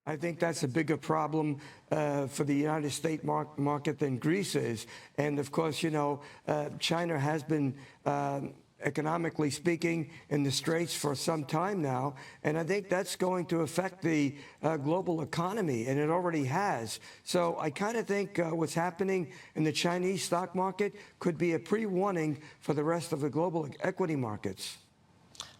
I think that's a bigger problem for the United States market than Greece is. And of course, China has been, economically speaking, in the straits for some time now. And I think that's going to affect the global economy, and it already has. So I kind of think what's happening in the Chinese stock market could be a pre-warning for the rest of the global equity markets.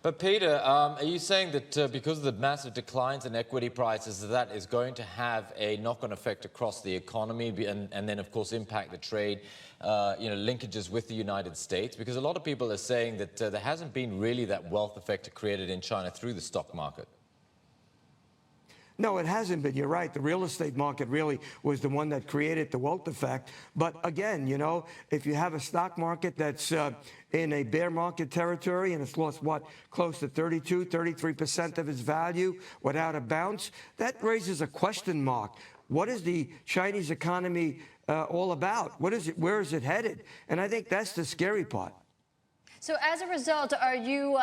But Peter, are you saying that because of the massive declines in equity prices, that is going to have a knock-on effect across the economy and then, of course, impact the trade, linkages with the United States? Because a lot of people are saying that there hasn't been really that wealth effect created in China through the stock market. No, it hasn't been. You're right. The real estate market really was the one that created the wealth effect. But again, if you have a stock market that's in a bear market territory and it's lost, close to 33% of its value without a bounce, that raises a question mark. What is the Chinese economy all about? What is it? Where is it headed? And I think that's the scary part. So as a result, are you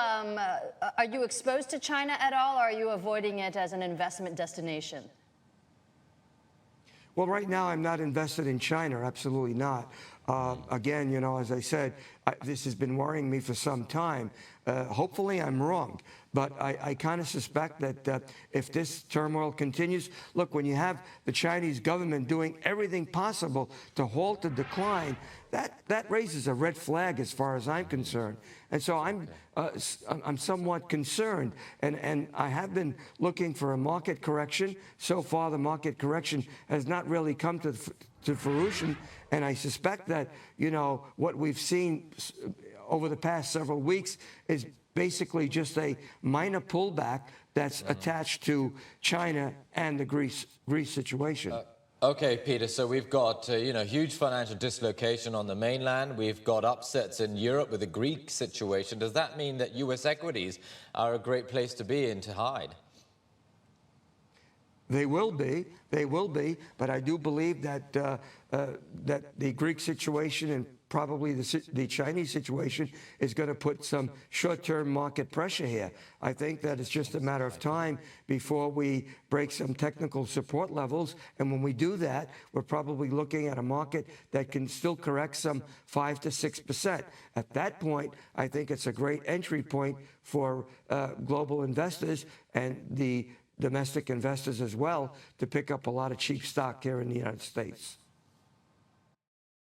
exposed to China at all, or are you avoiding it as an investment destination? Well, right now I'm not invested in China, absolutely not. Again, as I said, this has been worrying me for some time. Hopefully I'm wrong, but I kind of suspect that if this turmoil continues, look, when you have the Chinese government doing everything possible to halt the decline, that raises a red flag as far as I'm concerned. And so I'm somewhat concerned, and I have been looking for a market correction. So far, the market correction has not really come to fruition, and I suspect that, what we've seen over the past several weeks is basically just a minor pullback that's attached to China and the Greece situation. Okay, Peter, so we've got, huge financial dislocation on the mainland. We've got upsets in Europe with the Greek situation. Does that mean that U.S. equities are a great place to be and to hide? They will be, but I do believe that that the Greek situation and probably the Chinese situation is going to put some short-term market pressure here. I think that it's just a matter of time before we break some technical support levels, and when we do that, we're probably looking at a market that can still correct some 5 to 6%. At that point, I think it's a great entry point for global investors and the domestic investors as well to pick up a lot of cheap stock here in the United States.